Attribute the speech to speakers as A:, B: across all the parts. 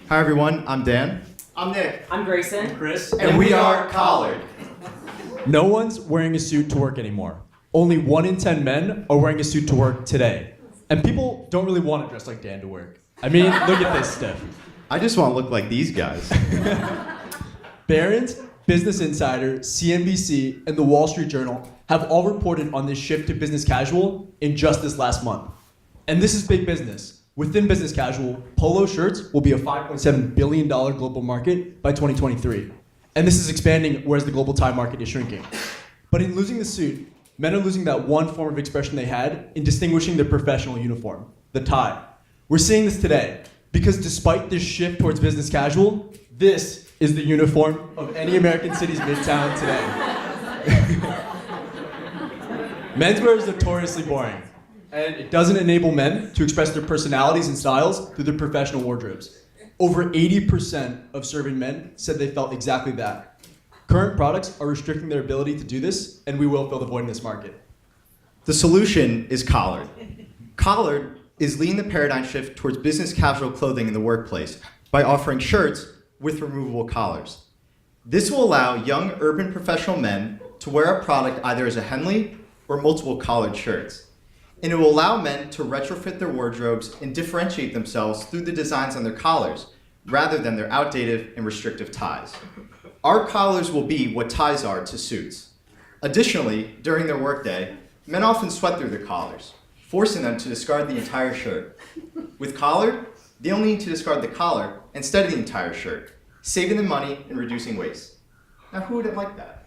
A: Hi everyone, I'm Dan.
B: I'm Nick.
C: I'm Grayson.
B: Chris.
A: And we are Collared.
D: No one's wearing a suit to work anymore. Only 1 in 10 men are wearing a suit to work today. And people don't really want to dress like Dan to work. I mean, look at this stuff.
A: I just want to look like these guys.
D: Barron's, Business Insider, CNBC, and the Wall Street Journal have all reported on this shift to business casual in just this last month. And this is big business. Within business casual, polo shirts will be a $5.7 billion global market by 2023. And this is expanding, whereas the global tie market is shrinking. But in losing the suit, men are losing that one form of expression they had in distinguishing their professional uniform, the tie. We're seeing this today, because despite this shift towards business casual, this is the uniform of any American city's midtown today. Menswear is notoriously boring, and it doesn't enable men to express their personalities and styles through their professional wardrobes. Over 80% of surveyed men said they felt exactly that. Current products are restricting their ability to do this, and we will fill the void in this market.
A: The solution is Collared. Collared is leading the paradigm shift towards business casual clothing in the workplace by offering shirts with removable collars. This will allow young urban professional men to wear a product either as a Henley or multiple collared shirts. And it will allow men to retrofit their wardrobes and differentiate themselves through the designs on their collars, rather than their outdated and restrictive ties. Our collars will be what ties are to suits. Additionally, during their workday, men often sweat through their collars, forcing them to discard the entire shirt. With Collared, they only need to discard the collar instead of the entire shirt, saving them money and reducing waste. Now, who wouldn't like that?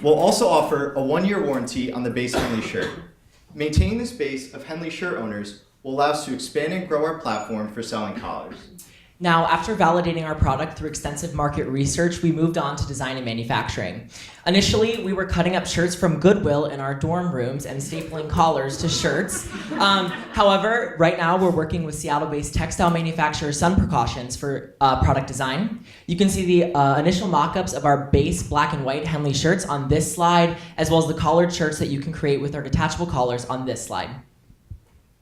A: We'll also offer a 1-year warranty on the base Henley shirt. Maintaining this base of Henley shirt owners will allow us to expand and grow our platform for selling collars.
C: Now, after validating our product through extensive market research, we moved on to design and manufacturing. Initially, we were cutting up shirts from Goodwill in our dorm rooms and stapling collars to shirts. However, right now we're working with Seattle-based textile manufacturer Sun Precautions for product design. You can see the initial mock-ups of our base black and white Henley shirts on this slide, as well as the collared shirts that you can create with our detachable collars on this slide.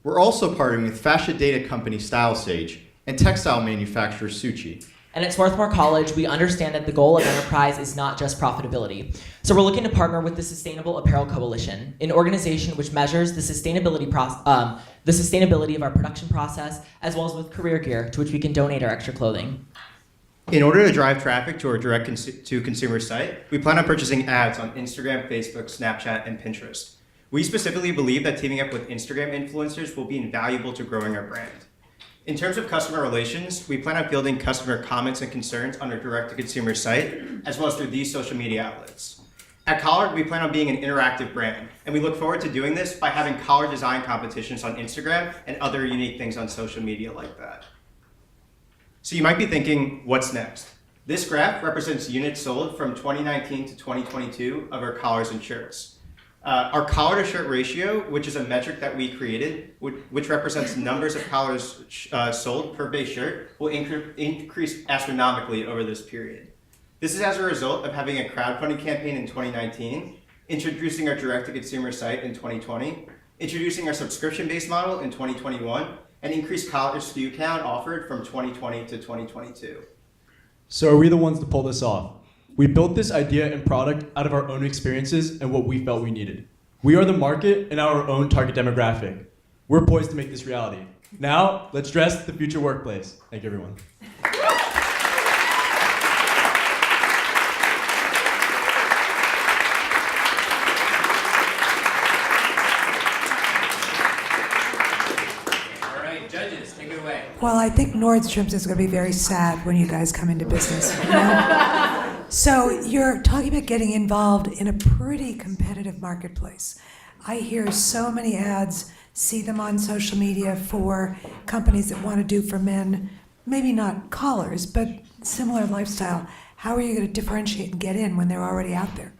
A: We're also partnering with fashion data company StyleSage and textile manufacturer Suchi.
C: And at Swarthmore College, we understand that the goal of enterprise is not just profitability. So we're looking to partner with the Sustainable Apparel Coalition, an organization which measures the sustainability of our production process, as well as with career gear, to which we can donate our extra clothing.
B: In order to drive traffic to our direct-to-consumer site, we plan on purchasing ads on Instagram, Facebook, Snapchat, and Pinterest. We specifically believe that teaming up with Instagram influencers will be invaluable to growing our brand. In terms of customer relations, we plan on fielding customer comments and concerns on our direct-to-consumer site, as well as through these social media outlets. At Collared, we plan on being an interactive brand, and we look forward to doing this by having collar design competitions on Instagram and other unique things on social media like that. So you might be thinking, what's next? This graph represents units sold from 2019 to 2022 of our collars and shirts. Our collar to shirt ratio, which is a metric that we created, which represents numbers of collars sold per base shirt, will increase astronomically over this period. This is as a result of having a crowdfunding campaign in 2019, introducing our direct-to-consumer site in 2020, introducing our subscription-based model in 2021, and increased collar SKU count offered from 2020 to 2022.
D: So are we the ones to pull this off? We built this idea and product out of our own experiences and what we felt we needed. We are the market and our own target demographic. We're poised to make this reality. Now, let's dress the future workplace. Thank you, everyone.
E: All right, judges, take it away.
F: Well, I think Nordstrom's is going to be very sad when you guys come into business. You know? So you're talking about getting involved in a pretty competitive marketplace. I hear so many ads, see them on social media for companies that want to do for men, maybe not collars, but similar lifestyle. How are you going to differentiate and get in when they're already out there?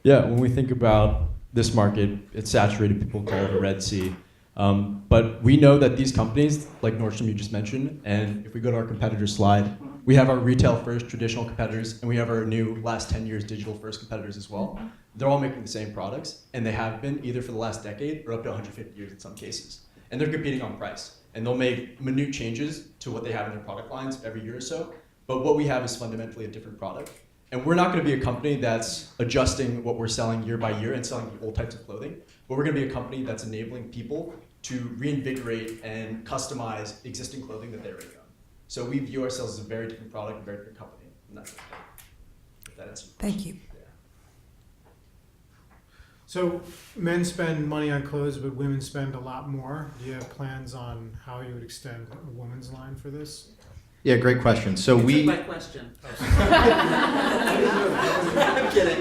D: Yeah, when we think about this market, it's saturated, people call it a Red Sea. But we know that these companies, like Nordstrom you just mentioned, and if we go to our competitor slide, we have our retail-first traditional competitors, and we have our new last 10 years digital-first competitors as well. They're all making the same products, and they have been either for the last decade or up to 150 years in some cases. And they're competing on price. and they'll make minute changes to what they have in their product lines every year or so. But what we have is fundamentally a different product. And we're not going to be a company that's adjusting what we're selling year by year and selling old types of clothing, but we're going to be a company that's enabling people to reinvigorate and customize existing clothing that they already own. So we view ourselves as a very different product, a very different company. And that's it. If that answers your question.
F: Thank you.
D: Yeah.
G: So men spend money on clothes, but women spend a lot more. Do you have plans on how you would extend a woman's line for this?
A: Yeah, great question. So we
E: My question. I'm kidding.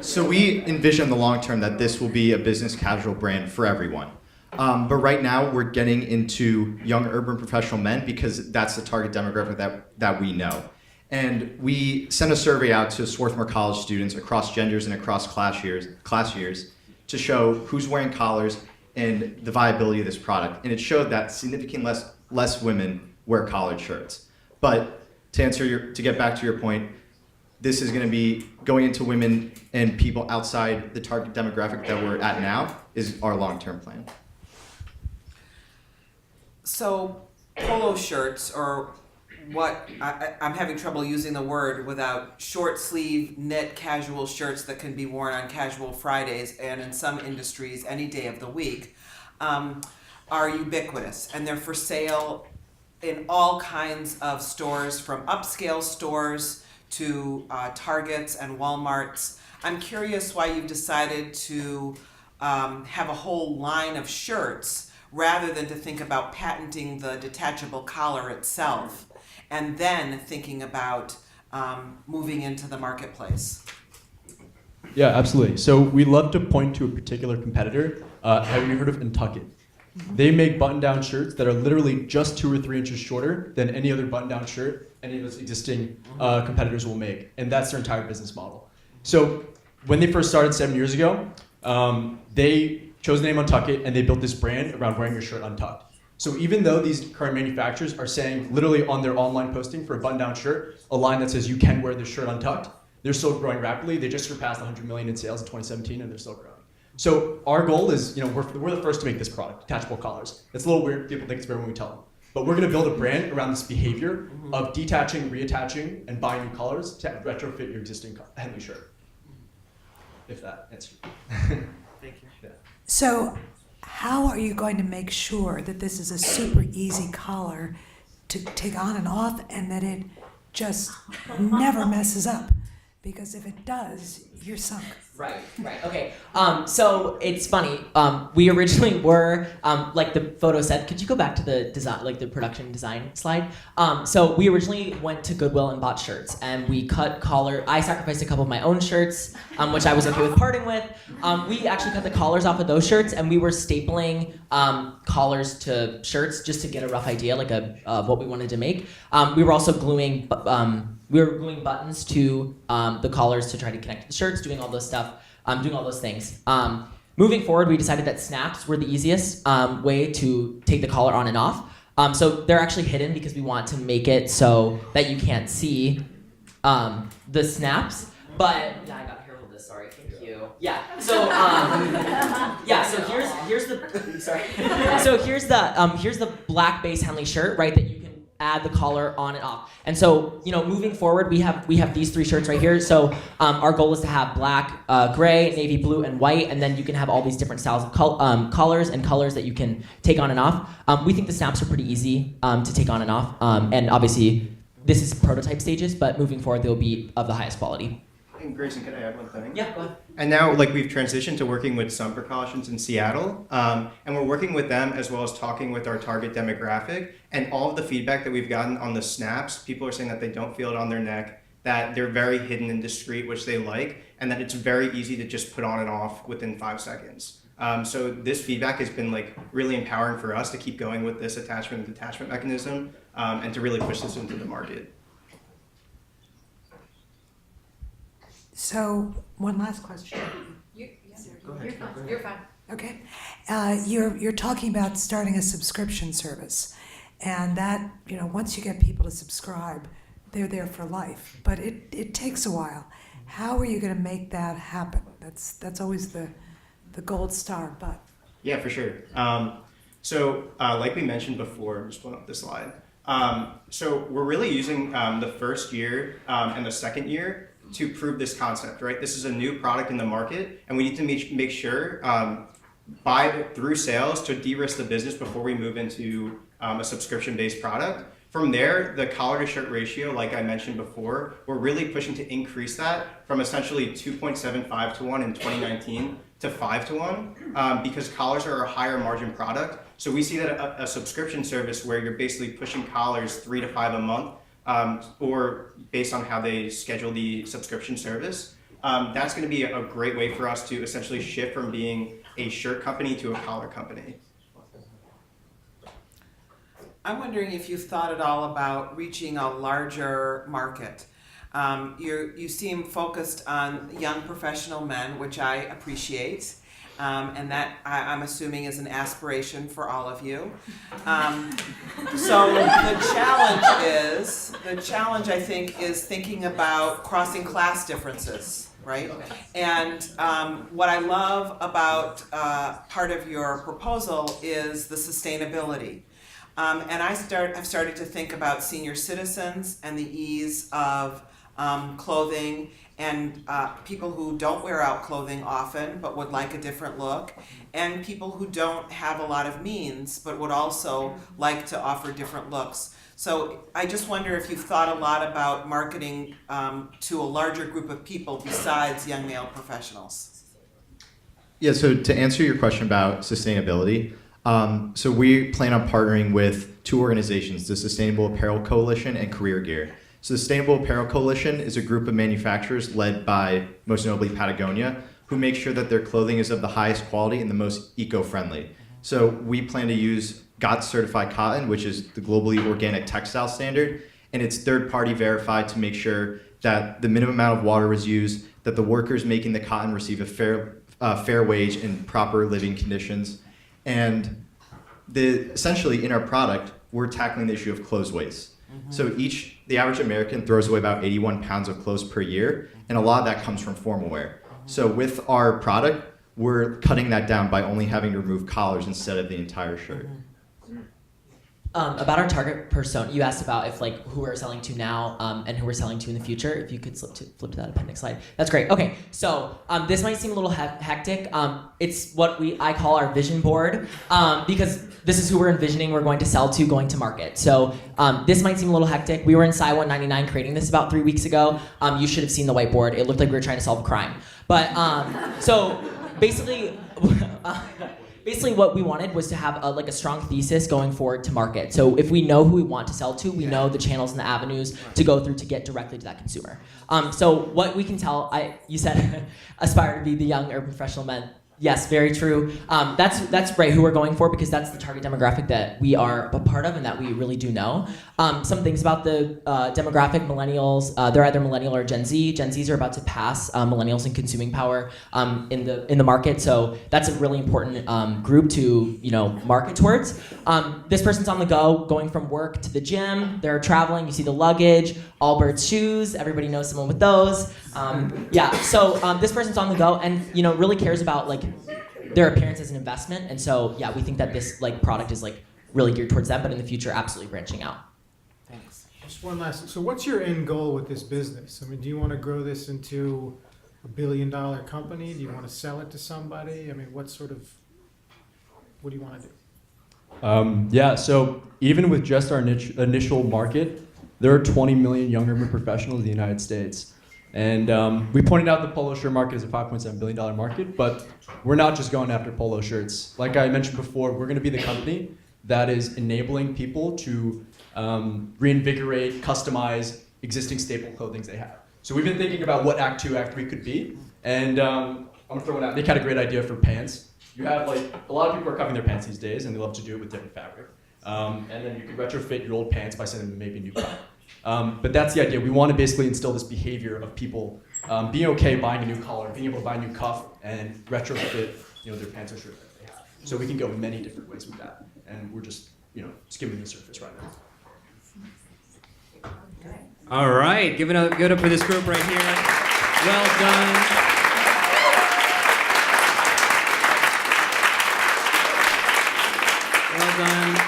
A: So we envision the long term that this will be a business casual brand for everyone. But right now we're getting into young urban professional men because that's the target demographic that we know. And we sent a survey out to Swarthmore college students across genders and across class years to show who's wearing collars and the viability of this product. And it showed that significantly less women wear collared shirts. But to get back to your point, this is going to be going into women and people outside the target demographic that we're at now is our long-term plan.
H: So polo shirts, or what I'm having trouble using the word without short sleeve knit casual shirts that can be worn on casual Fridays and in some industries any day of the week, are ubiquitous, and they're for sale in all kinds of stores, from upscale stores to Targets and Walmarts. I'm curious why you've decided to have a whole line of shirts rather than to think about patenting the detachable collar itself and then thinking about moving into the marketplace.
D: Yeah, absolutely. So we love to point to a particular competitor. Have you heard of Untuckit? They make button-down shirts that are literally just 2 or 3 inches shorter than any other button-down shirt any of those existing competitors will make, and that's their entire business model. So when they first started 7 years ago, they chose the name Untuckit, and they built this brand around wearing your shirt untucked. So even though these current manufacturers are saying literally on their online posting for a button-down shirt, a line that says you can wear this shirt untucked, they're still growing rapidly. They just surpassed 100 million in sales in 2017, and they're still growing. So our goal is, we're the first to make this product, detachable collars. It's a little weird. People think it's weird when we tell them. But we're going to build a brand around this behavior of detaching, reattaching, and buying new colors to retrofit your existing Henley shirt. If that answers you.
H: Thank you.
D: Yeah.
F: So how are you going to make sure that this is a super easy collar to take on and off and that it just never messes up? Because if it does, you're sunk.
C: Right. Okay. So it's funny. We originally were, like the photo said, could you go back to the design, like the production design slide? So we originally went to Goodwill and bought shirts, and we cut collar. I sacrificed a couple of my own shirts, which I was okay with parting with. We actually cut the collars off of those shirts, and we were stapling collars to shirts just to get a rough idea, like of what we wanted to make. We were also gluing. We were gluing buttons to the collars to try to connect to the shirts, doing all those stuff, doing all those things. Moving forward, we decided that snaps were the easiest way to take the collar on and off. So they're actually hidden because we want to make it so that you can't see the snaps. But yeah, I got here with this. Sorry, thank you. Yeah. So So here's the sorry. So here's the black base Henley shirt, right? That you can add the collar on and off. And so, moving forward, we have these 3 shirts right here. So our goal is to have black, gray, navy blue, and white, and then you can have all these different styles of collars and colors that you can take on and off. We think the snaps are pretty easy to take on and off, and obviously this is prototype stages, but moving forward they'll be of the highest quality.
B: And Grayson, can I add one thing?
C: Yeah, go ahead.
B: And now, we've transitioned to working with Sun Precautions in Seattle, and we're working with them as well as talking with our target demographic. And all of the feedback that we've gotten on the snaps, people are saying that they don't feel it on their neck, that they're very hidden and discreet, which they like, and that it's very easy to just put on and off within 5 seconds. So this feedback has been really empowering for us to keep going with this attachment and detachment mechanism, and to really push this into the market.
F: So one last question.
H: You're fine. You're fine.
F: Okay. You're talking about starting a subscription service, and that, once you get people to subscribe, they're there for life. But it takes a while. How are you going to make that happen? That's always the gold star. But
B: Yeah, for sure. So like we mentioned before, I'm just pulling up this slide. So we're really using the first year and the second year to prove this concept, right? This is a new product in the market, and we need to make sure through sales to de-risk the business before we move into a subscription-based product. From there, the collar to shirt ratio, like I mentioned before, we're really pushing to increase that from essentially 2.75 to 1 in 2019 to 5 to 1 because collars are a higher margin product. So we see that a subscription service where you're basically pushing collars 3 to 5 a month or based on how they schedule the subscription service, that's going to be a great way for us to essentially shift from being a shirt company to a collar company.
H: I'm wondering if you've thought at all about reaching a larger market. You seem focused on young professional men, which I appreciate, and that I'm assuming is an aspiration for all of you. So the challenge I think is thinking about crossing class differences, right? And what I love about part of your proposal is the sustainability. And I've started to think about senior citizens and the ease of clothing and people who don't wear out clothing often but would like a different look, and people who don't have a lot of means but would also like to offer different looks. So I just wonder if you've thought a lot about marketing to a larger group of people besides young male professionals.
A: Yeah, so to answer your question about sustainability, so we plan on partnering with two organizations, the Sustainable Apparel Coalition and Career Gear. So the Sustainable Apparel Coalition is a group of manufacturers led by, most notably, Patagonia, who make sure that their clothing is of the highest quality and the most eco-friendly. So we plan to use GOTS certified cotton, which is the globally organic textile standard, and it's third-party verified to make sure that the minimum amount of water was used, that the workers making the cotton receive a fair wage and proper living conditions. And essentially in our product, we're tackling the issue of clothes waste. So the average American throws away about 81 pounds of clothes per year, and a lot of that comes from formal wear. So with our product, we're cutting that down by only having to remove collars instead of the entire shirt.
C: About our target persona, you asked about if who we're selling to now and who we're selling to in the future. If you could flip to that appendix slide, that's great. Okay, so this might seem a little hectic. It's what I call our vision board because this is who we're envisioning we're going to sell to going to market. So this might seem a little hectic. We were in Sci 199 creating this about 3 weeks ago. You should have seen the whiteboard. It looked like we were trying to solve a crime. But so basically. Basically, what we wanted was to have a strong thesis going forward to market. So if we know who we want to sell to, we know the channels and the avenues to go through to get directly to that consumer. So what we can tell, you said aspire to be the young urban professional men. Yes, very true. That's right, who we're going for, because that's the target demographic that we are a part of and that we really do know. Some things about the demographic, millennials, they're either millennial or Gen Z. Gen Zs are about to pass millennials in consuming power in the market, so that's a really important group to market towards. This person's on the go, going from work to the gym. They're traveling. You see the luggage, Allbirds shoes. Everybody knows someone with those. So this person's on the go and really cares about their appearance as an investment, and so we think that this product is really geared towards them, but in the future absolutely branching out.
H: Thanks.
G: Just one last. So, what's your end goal with this business? I mean, do you want to grow this into a $1 billion company? Do you want to sell it to somebody? I mean, what do you want to do?
D: So even with just our initial market, there are 20 million young urban professionals in the United States. And we pointed out the polo shirt market is a $5.7 billion market, but we're not just going after polo shirts. Like I mentioned before, we're going to be the company that is enabling people to reinvigorate, customize existing staple clothing they have. So we've been thinking about what Act 2, Act 3 could be, and I'm going to throw it out. Nick had a great idea for pants. You have a lot of people are covering their pants these days, and they love to do it with different fabric. And then you could retrofit your old pants by sending them maybe a new cut. But that's the idea. We want to basically instill this behavior of people being okay buying a new collar, being able to buy a new cuff, and retrofit their pants or shirt that they have. So we can go many different ways with that, and we're just skimming the surface right now.
E: All right, give it up for this group right here. Well done. Well done.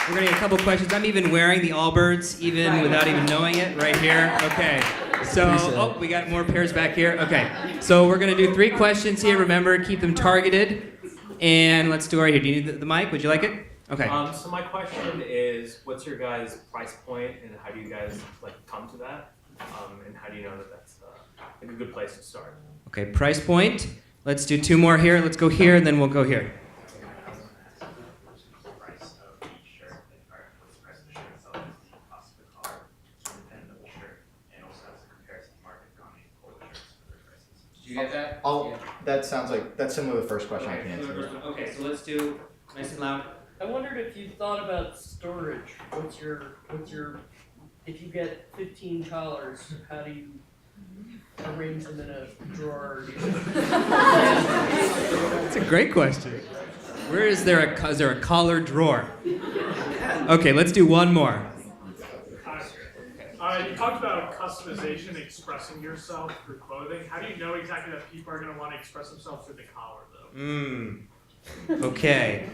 E: We're gonna get a couple questions. I'm even wearing the Allbirds, even
C: Right.
E: without even knowing it, right here. Okay. So,
D: Pretty sad.
E: oh, we got more pairs back here. Okay. So we're gonna do 3 questions here. Remember, keep them targeted. And let's do it right here. Do you need the mic? Would you like it? Okay.
I: So my question is, what's your guys' price point, and how do you guys come to that? And how do you know that that's a good place to start?
E: Okay, price point. Let's do 2 more here. Let's go here, and then we'll go here. Did you get that?
A: That sounds like that's similar to the first question I can answer.
E: Okay, so let's do nice and loud.
J: I wondered if you thought about storage. What's your if you get 15 collars, how do you arrange them in a drawer?
E: That's a great question. Where is there a collar drawer? Okay, let's do 1 more.
K: You talked about customization, expressing yourself through clothing. How do you know exactly that people are going to want to express themselves through the collar, though?
E: Okay.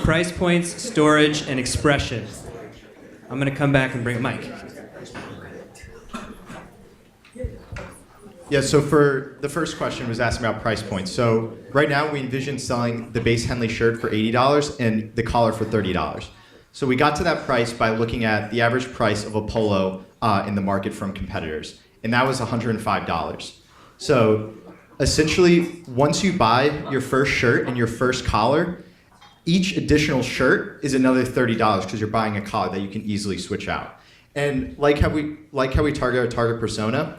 E: Price points, storage, and expression. I'm gonna come back and bring a mic.
A: Yeah, so for the first question was asking about price points. So right now we envision selling the base Henley shirt for $80 and the collar for $30. So we got to that price by looking at the average price of a polo in the market from competitors, and that was $105. So essentially, once you buy your first shirt and your first collar, each additional shirt is another $30 because you're buying a collar that you can easily switch out. And like how we target our target persona,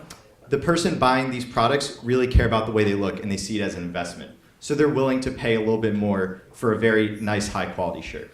A: the person buying these products really care about the way they look and they see it as an investment. So they're willing to pay a little bit more for a very nice, high quality shirt.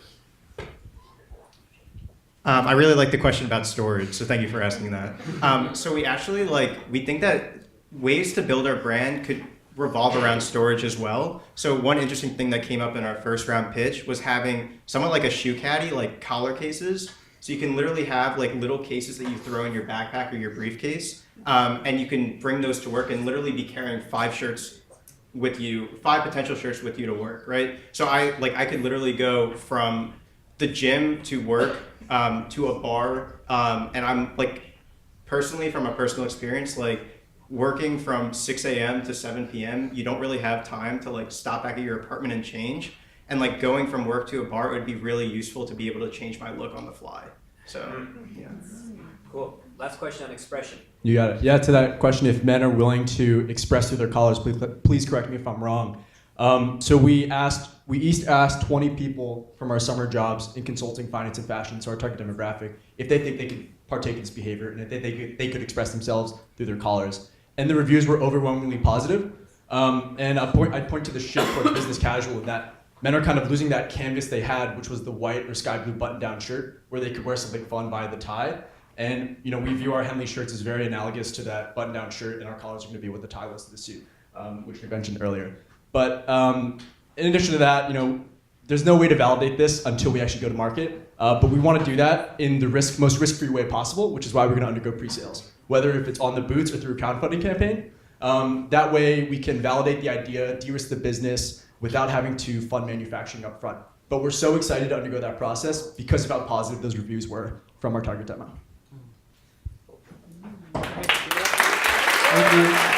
B: I really like the question about storage, so thank you for asking that. So we actually we think that ways to build our brand could revolve around storage as well. So one interesting thing that came up in our first round pitch was having somewhat like a shoe caddy, like collar cases. So you can literally have little cases that you throw in your backpack or your briefcase, and you can bring those to work and literally be carrying 5 shirts with you, 5 potential shirts with you to work, right? So I could literally go from the gym to work to a bar, and I'm personally, from a personal experience, working from 6 a.m. to 7 p.m., you don't really have time to stop back at your apartment and change. And going from work to a bar would be really useful to be able to change my look on the fly. So, yeah.
I: Cool. Last question on expression.
D: You got it. Yeah, to that question, if men are willing to express through their collars, please correct me if I'm wrong. So we each asked 20 people from our summer jobs in consulting, finance, and fashion, so our target demographic, if they think they could partake in this behavior and if they could express themselves through their collars. And the reviews were overwhelmingly positive. And I'd point to the shift towards business casual in that men are kind of losing that canvas they had, which was the white or sky blue button-down shirt, where they could wear something fun by the tie. And we view our Henley shirts as very analogous to that button-down shirt, and our collars are going to be what the tie was to the suit, which we mentioned earlier. But in addition to that, there's no way to validate this until we actually go to market. But we want to do that in the most risk-free way possible, which is why we're going to undergo pre-sales, whether if it's on the boots or through a crowdfunding campaign. That way we can validate the idea, de-risk the business without having to fund manufacturing up front. But we're so excited to undergo that process because of how positive those reviews were from our target demo.
E: Thank you.